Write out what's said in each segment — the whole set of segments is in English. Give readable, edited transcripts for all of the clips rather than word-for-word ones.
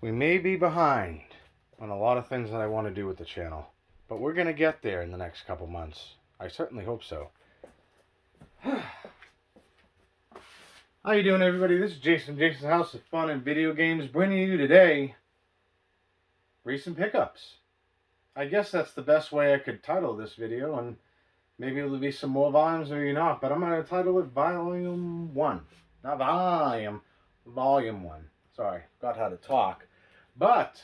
We may be behind on a lot of things that I want to do with the channel, but we're going to get there in the next couple months. I certainly hope so. How you doing, everybody? This is Jason, Jason's House of Fun and Video Games, bringing you today recent pickups. I guess that's the best way I could title this video, and maybe it'll be some more volumes, maybe not, but I'm going to title it Volume 1. Not Volume, Volume 1. Sorry, forgot how to talk. But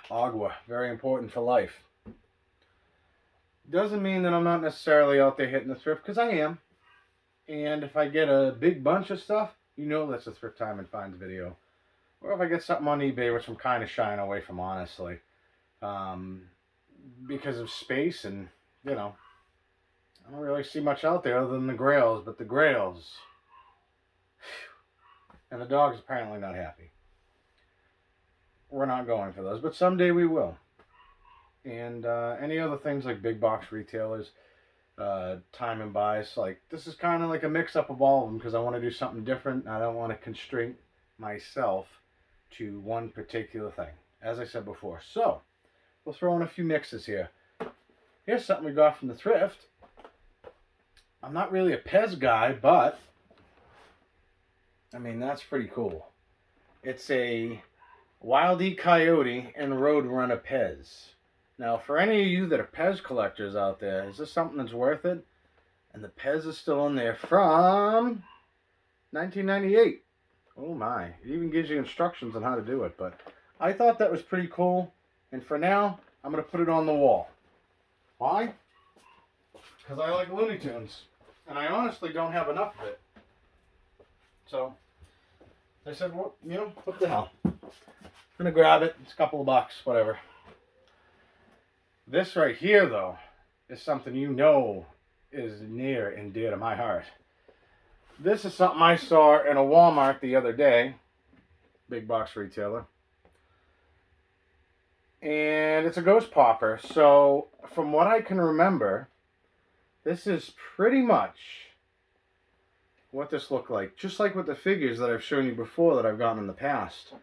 agua, very important for life. Doesn't mean that I'm not necessarily out there hitting the thrift, because I am. And if I get a big bunch of stuff, you know that's a Thrift Time and Finds video. Or if I get something on eBay, which I'm kind of shying away from, honestly. Because of space and, you know, I don't really see much out there other than the grails, but the grails. And the dog's apparently not happy. We're not going for those, but someday we will. And any other things like big box retailers, time and buys, like this is kind of like a mix-up of all of them because I want to do something different. I don't want to constrain myself to one particular thing, as I said before. So, we'll throw in a few mixes here. Here's something we got from the thrift. I'm not really a Pez guy, but I mean, that's pretty cool. It's a Wild E. Coyote and Roadrunner Pez. Now, for any of you that are Pez collectors out there, is this something that's worth it? And the Pez is still in there from 1998. Oh my, it even gives you instructions on how to do it. But I thought that was pretty cool. And for now, I'm going to put it on the wall. Why? Because I like Looney Tunes. And I honestly don't have enough of it. So, I said, well, you know, what the hell. I'm going to grab it. It's a couple of bucks, whatever. This right here, though, is something you know is near and dear to my heart. This is something I saw in a Walmart the other day. Big box retailer. And it's a ghost popper. So, from what I can remember, this is pretty much what this looked like. Just like with the figures that I've shown you before that I've gotten in the past.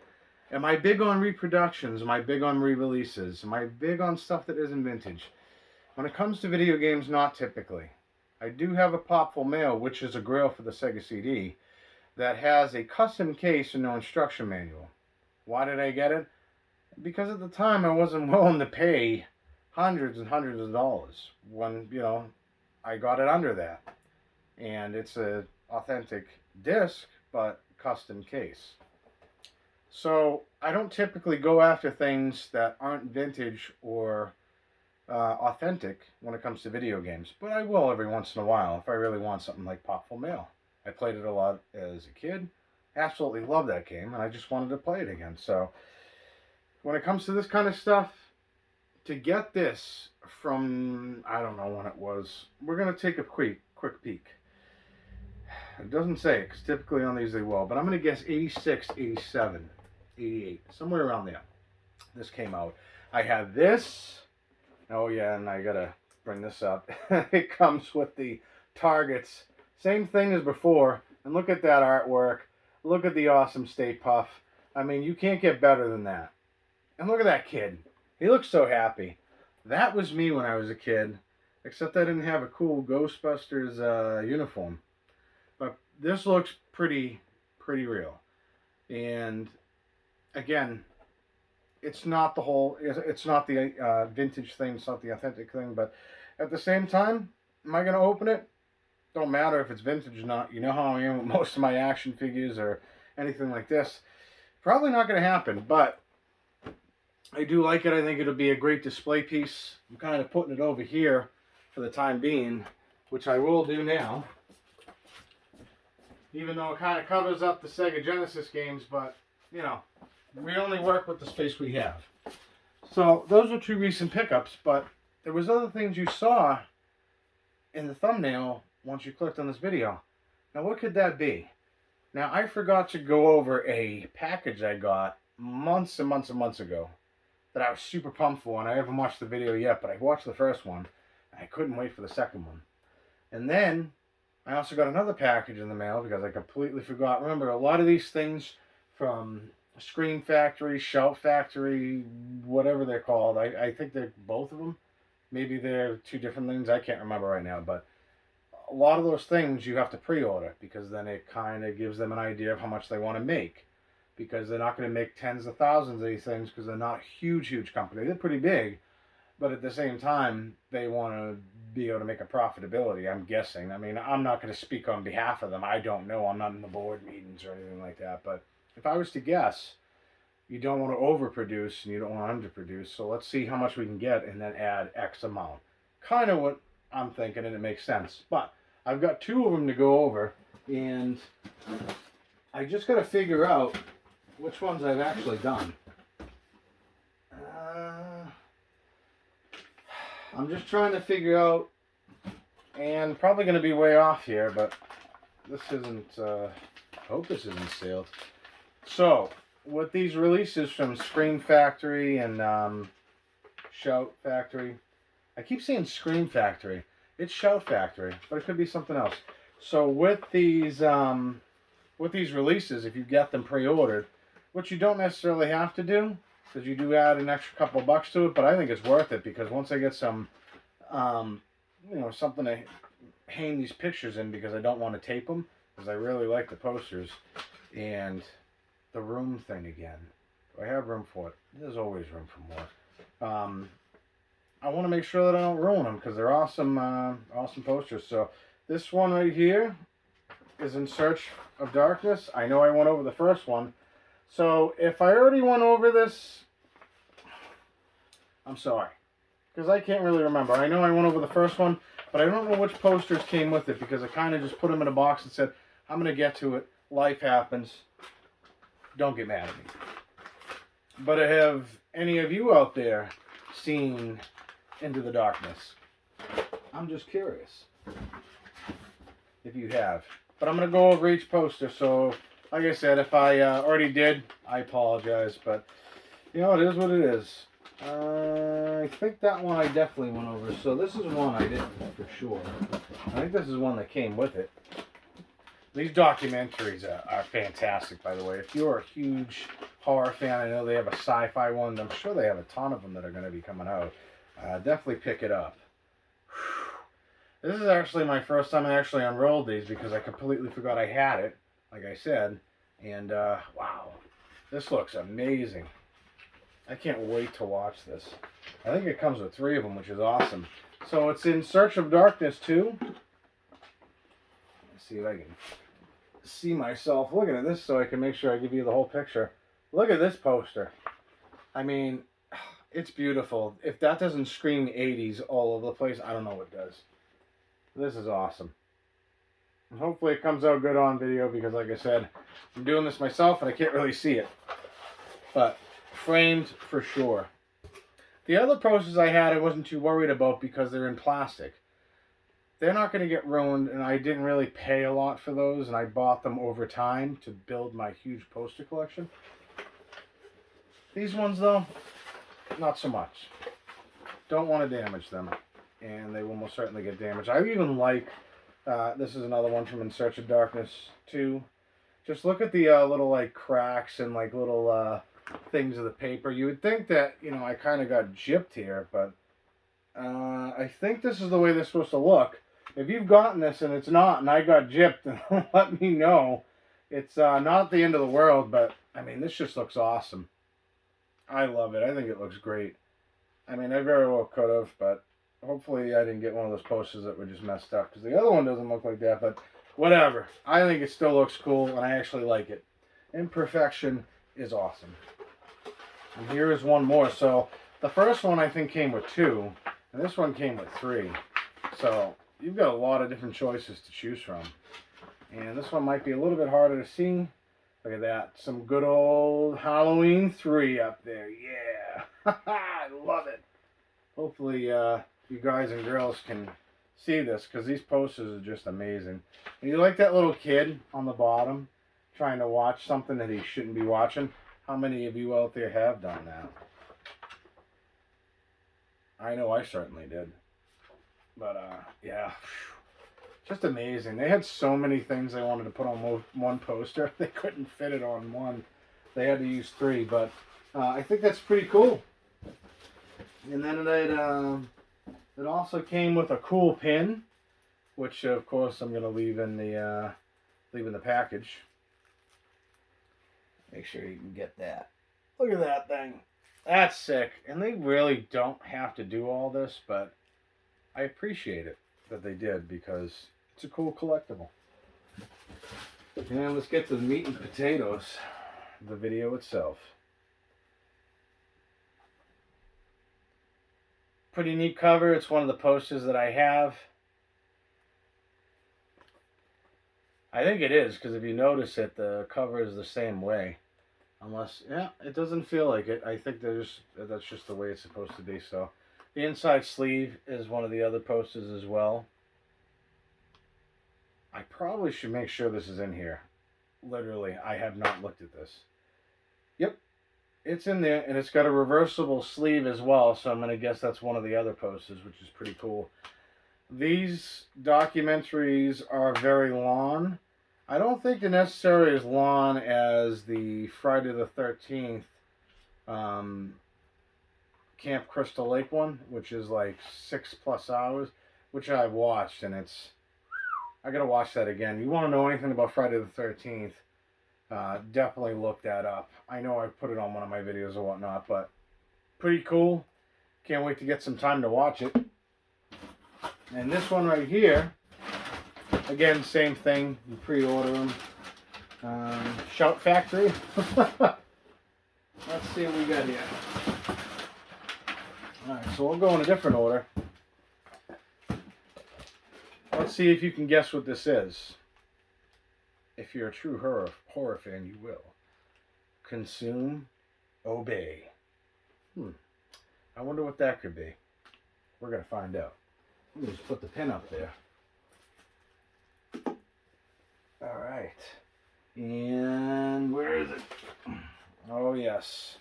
Am I big on reproductions? Am I big on re-releases? Am I big on stuff that isn't vintage? When it comes to video games, not typically. I do have a Popful Mail, which is a grail for the Sega CD, that has a custom case and no instruction manual. Why did I get it? Because at the time I wasn't willing to pay hundreds and hundreds of dollars when, you know, I got it under that. And it's a authentic disc, but custom case. So I don't typically go after things that aren't vintage or authentic when it comes to video games. But I will every once in a while if I really want something like Popful Mail. I played it a lot as a kid. Absolutely loved that game, and I just wanted to play it again. So when it comes to this kind of stuff, to get this from, I don't know when it was, we're going to take a quick peek. It doesn't say it, because typically on these they will, but I'm going to guess 86, 87, 88, somewhere around there. This came out. I have this. Oh yeah, and I got to bring this up. It comes with the targets. Same thing as before. And look at that artwork. Look at the awesome Stay Puft. I mean, you can't get better than that. And look at that kid. He looks so happy. That was me when I was a kid, except I didn't have a cool Ghostbusters uniform. But this looks pretty real. And again, it's not the whole, it's not the vintage thing, it's not the authentic thing, but at the same time, am I going to open it? Don't matter if it's vintage or not. You know how I am with most of my action figures or anything like this. Probably not going to happen, but I do like it. I think it'll be a great display piece. I'm kind of putting it over here for the time being, which I will do now. Even though it kind of covers up the Sega Genesis games, but, you know, we only work with the space we have. So, those are two recent pickups, but there was other things you saw in the thumbnail once you clicked on this video. Now, what could that be? Now, I forgot to go over a package I got months and months and months ago that I was super pumped for, and I haven't watched the video yet, but I watched the first one, and I couldn't wait for the second one. And then I also got another package in the mail because I completely forgot. Remember, a lot of these things from Screen Factory, Shout Factory, whatever they're called, I think they're both of them. Maybe they're two different things. I can't remember right now. But a lot of those things you have to pre-order because then it kind of gives them an idea of how much they want to make. Because they're not going to make tens of thousands of these things because they're not a huge company. They're pretty big. But at the same time, they want to be able to make a profitability, I'm guessing. I mean, I'm not going to speak on behalf of them. I don't know. I'm not in the board meetings or anything like that. But if I was to guess, you don't want to overproduce and you don't want to underproduce. So let's see how much we can get and then add X amount. Kind of what I'm thinking, and it makes sense. But I've got two of them to go over, and I just got to figure out which ones I've actually done. I'm just trying to figure out, and probably going to be way off here, but this isn't, I hope this isn't sealed. So, with these releases from Scream Factory and Shout Factory, I keep saying Scream Factory. It's Shout Factory, but it could be something else. So with these releases, if you get them pre-ordered, which you don't necessarily have to do, because you do add an extra couple of bucks to it, but I think it's worth it because once I get some, something to hang these pictures in because I don't want to tape them, because I really like the posters, and the room thing again. Do I have room for it? There's always room for more. I want to make sure that I don't ruin them because they're awesome, awesome posters. So this one right here is In Search of Darkness. I know I went over the first one. So if I already went over this, I'm sorry, because I can't really remember. I know I went over the first one, but I don't know which posters came with it because I kind of just put them in a box and said, I'm going to get to it. Life happens. Don't get mad at me. But have any of you out there seen Into the Darkness? I'm just curious if you have. But I'm going to go over each poster, so like I said, if I already did, I apologize, but it is what it is. I think that one I definitely went over, so this is one I didn't for sure. I think this is one that came with it. These documentaries are fantastic, by the way. If you're a huge horror fan, I know they have a sci-fi one. I'm sure they have a ton of them that are going to be coming out. Definitely pick it up. Whew. This is actually my first time I actually unrolled these because I completely forgot I had it, like I said. And, wow, this looks amazing. I can't wait to watch this. I think it comes with 3 of them, which is awesome. So it's In Search of Darkness 2. Let's see if I can see myself looking at this so I can make sure I give you the whole picture. Look at this poster. I mean, it's beautiful. If that doesn't scream 80s all over the place, I don't know what does. This is awesome. And hopefully it comes out good on video because, like I said, I'm doing this myself and I can't really see it. But framed for sure. The other posters I had I wasn't too worried about because they're in plastic. They're not going to get ruined, and I didn't really pay a lot for those, and I bought them over time to build my huge poster collection. These ones, though, not so much. Don't want to damage them, and they will most certainly get damaged. I even like, this is another one from In Search of Darkness 2. Just look at the little, like, cracks and, like, little things of the paper. You would think that, I kind of got gypped here, but I think this is the way they're supposed to look. If you've gotten this and it's not, and I got gypped, then let me know. It's not the end of the world, but, I mean, this just looks awesome. I love it. I think it looks great. I mean, I very well could have, but hopefully I didn't get one of those posters that were just messed up, because the other one doesn't look like that, but whatever. I think it still looks cool, and I actually like it. Imperfection is awesome. And here is one more. So, the first one I think came with 2, and this one came with 3. So, you've got a lot of different choices to choose from. And this one might be a little bit harder to see. Look at that. Some good old Halloween 3 up there. Yeah. I love it. Hopefully you guys and girls can see this because these posters are just amazing. And you like that little kid on the bottom trying to watch something that he shouldn't be watching? How many of you out there have done that? I know I certainly did. But, yeah. Just amazing. They had so many things they wanted to put on one poster. They couldn't fit it on one. They had to use three, but I think that's pretty cool. And then it also came with a cool pin, which of course I'm gonna leave in the package. Make sure you can get that. Look at that thing. That's sick. And they really don't have to do all this, but I appreciate it that they did because it's a cool collectible. And let's get to the meat and potatoes, the video itself. Pretty neat cover. It's one of the posters that I have. I think it is, because if you notice it, the cover is the same way. Unless, yeah, it doesn't feel like it. I think that's just the way it's supposed to be. So, the inside sleeve is one of the other posters as well. I probably should make sure this is in here. Literally, I have not looked at this. Yep, it's in there, and it's got a reversible sleeve as well, so I'm going to guess that's one of the other posters, which is pretty cool. These documentaries are very long. I don't think they're necessarily as long as the Friday the 13th Camp Crystal Lake one, which is like 6+ hours, which I've watched, and I gotta watch that again. You want to know anything about Friday the 13th, definitely look that up. I know I've put it on one of my videos or whatnot, but pretty cool. Can't wait to get some time to watch it. And this one right here, again, same thing. You pre-order them. Shout Factory. Let's see what we got here. Alright, so we'll go in a different order. Let's see if you can guess what this is. If you're a true horror fan, you will. Consume, obey. I wonder what that could be. We're going to find out. Let me just put the pin up there. Alright. And where is it? Oh, yes.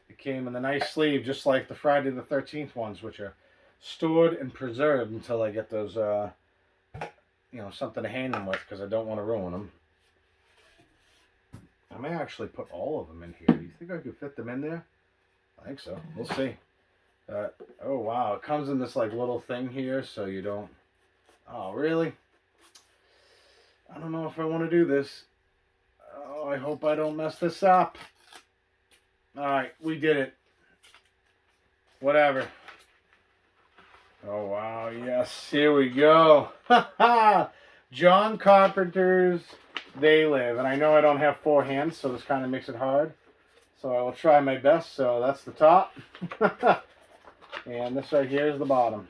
It came in the nice sleeve, just like the Friday the 13th ones, which are stored and preserved until I get those, something to hang them with, because I don't want to ruin them. I may actually put all of them in here. Do you think I could fit them in there? I think so. We'll see. Oh, wow. It comes in this, like, little thing here, so you don't... Oh, really? I don't know if I want to do this. Oh, I hope I don't mess this up. Alright, we did it. Whatever. Oh, wow, yes. Here we go. John Carpenter's They Live. And I know I don't have 4 hands, so this kind of makes it hard. So I will try my best. So that's the top. And this right here is the bottom.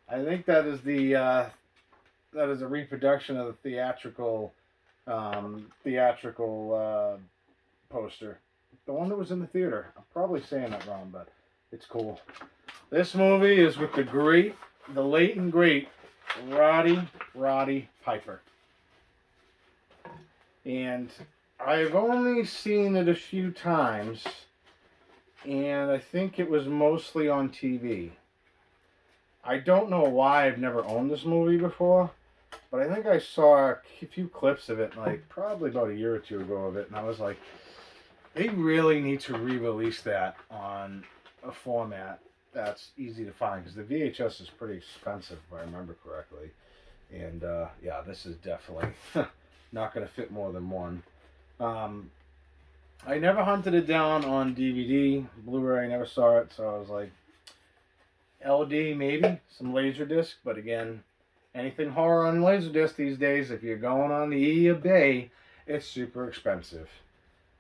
I think that is a reproduction of the theatrical poster. The one that was in the theater. I'm probably saying that wrong, but it's cool. This movie is with the late and great Roddy Piper. And I've only seen it a few times, and I think it was mostly on TV. I don't know why I've never owned this movie before, but I think I saw a few clips of it, like probably about a year or two ago of it, and I was like, they really need to re-release that on a format that's easy to find, because the VHS is pretty expensive, if I remember correctly. And yeah, this is definitely not going to fit more than one. I never hunted it down on DVD, Blu-ray, I never saw it, so I was like, LD maybe, some Laserdisc, but again, anything horror on Laserdisc these days, if you're going on the eBay, it's super expensive.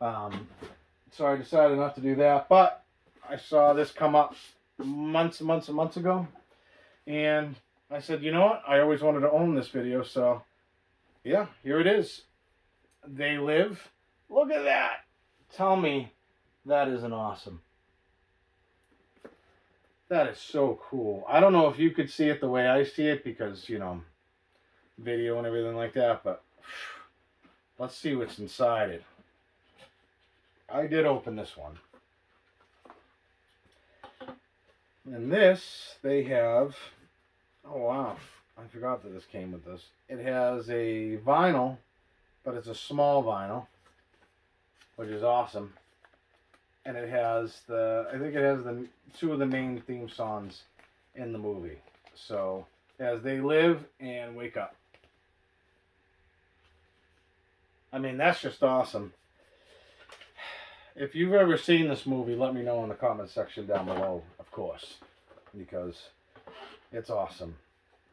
So I decided not to do that, but I saw this come up months and months and months ago, and I said, you know what, I always wanted to own this video, so yeah, here it is. They Live. Look at that. Tell me that isn't awesome. That is so cool. I don't know if you could see it the way I see it, because, video and everything like that, but let's see what's inside it. I did open this one. And this, they have, oh wow, I forgot that this came with this. It has a vinyl, but it's a small vinyl, which is awesome. And it has I think it has the two of the main theme songs in the movie. So, as They Live and Wake Up. I mean, that's just awesome. If you've ever seen this movie, let me know in the comment section down below, of course, because it's awesome.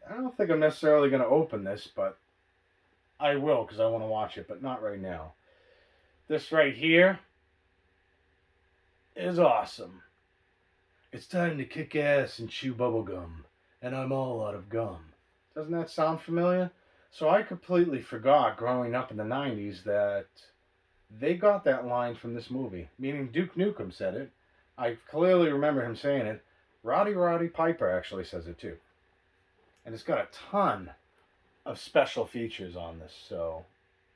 I don't think I'm necessarily going to open this, but I will because I want to watch it, but not right now. This right here is awesome. It's time to kick ass and chew bubblegum, and I'm all out of gum. Doesn't that sound familiar? So I completely forgot growing up in the 90s that they got that line from this movie, meaning Duke Nukem said it. I clearly remember him saying it. Roddy Piper actually says it too. And it's got a ton of special features on this. So,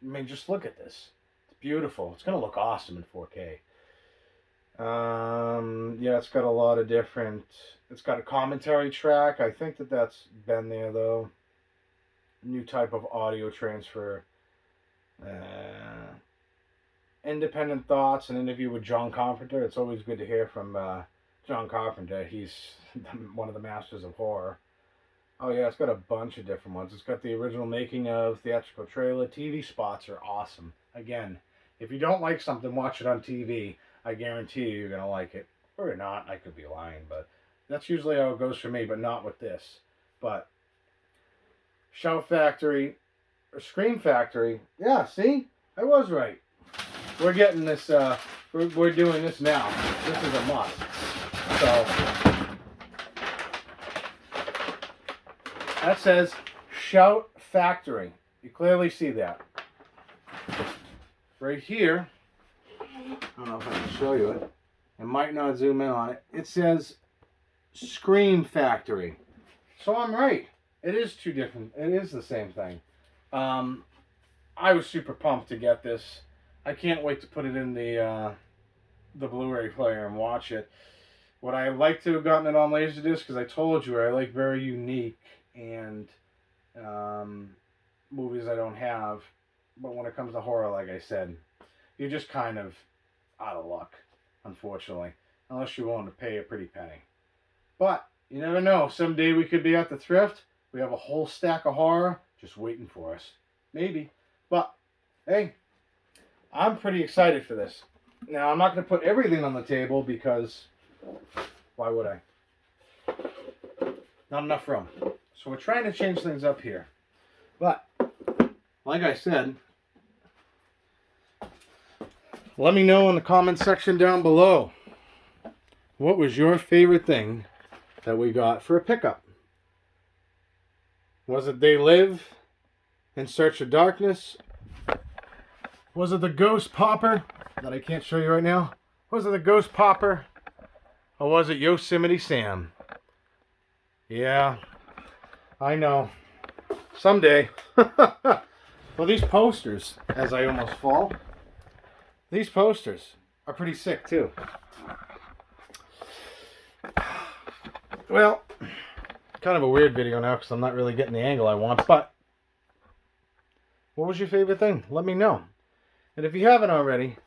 I mean, just look at this. It's beautiful. It's going to look awesome in 4K. Yeah, it's got a lot of different... It's got a commentary track. I think that's been there, though. New type of audio transfer. Independent thoughts, an interview with John Carpenter. It's always good to hear from John Carpenter. He's one of the masters of horror. Oh yeah, it's got a bunch of different ones. It's got the original making of, theatrical trailer. TV spots are awesome. Again, if you don't like something, watch it on TV. I guarantee you're going to like it. Or not, I could be lying, but that's usually how it goes for me, but not with this. But Shout Factory, or Scream Factory, yeah, see? I was right. We're getting this, we're doing this now. This is a must. So, that says Shout Factory. You clearly see that. Right here, I don't know if I can show you it. I might not zoom in on it. It says Scream Factory. So I'm right. It is two different, it is the same thing. I was super pumped to get this. I can't wait to put it in the Blu-ray player and watch it. Would I like to have gotten it on Laserdisc? Because I told you I like very unique and movies I don't have. But when it comes to horror, like I said, you're just kind of out of luck, unfortunately. Unless you're willing to pay a pretty penny. But you never know. Someday we could be at the thrift. We have a whole stack of horror just waiting for us. Maybe. But, hey, I'm pretty excited for this. Now, I'm not going to put everything on the table because why would I? Not enough room. So we're trying to change things up here. But, like I said, let me know in the comment section down below. What was your favorite thing that we got for a pickup? Was it They Live, In Search of Darkness? Was it the Ghost Popper that I can't show you right now? Was it the Ghost Popper? Or was it Yosemite Sam? Yeah, I know. Someday. Well, these posters, as I almost fall, these posters are pretty sick too. Well, kind of a weird video now because I'm not really getting the angle I want, but what was your favorite thing? Let me know. And if you haven't already,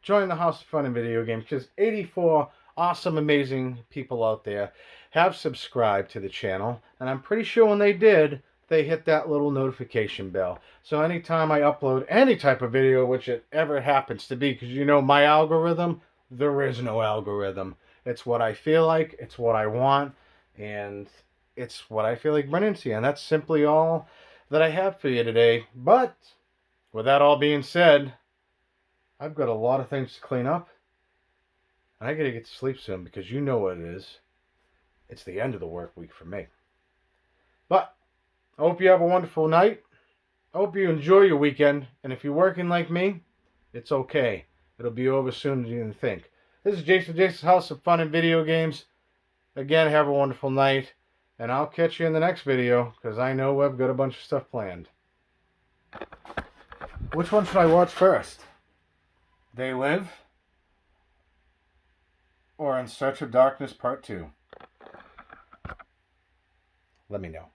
join the House of Fun and Video Games because 84 awesome, amazing people out there have subscribed to the channel. And I'm pretty sure when they did, they hit that little notification bell. So anytime I upload any type of video, which it ever happens to be, because you know my algorithm, there is no algorithm. It's what I feel like, it's what I want, and it's what I feel like bringing to you. And that's simply all that I have for you today. But with that all being said, I've got a lot of things to clean up. And I gotta get to sleep soon because you know what it is. It's the end of the work week for me. But I hope you have a wonderful night. I hope you enjoy your weekend. And if you're working like me, it's okay. It'll be over sooner than you think. This is Jason, Jason's House of Fun and Video Games. Again, have a wonderful night. And I'll catch you in the next video because I know I've got a bunch of stuff planned. Which one should I watch first? They Live? Or In Search of Darkness Part 2? Let me know.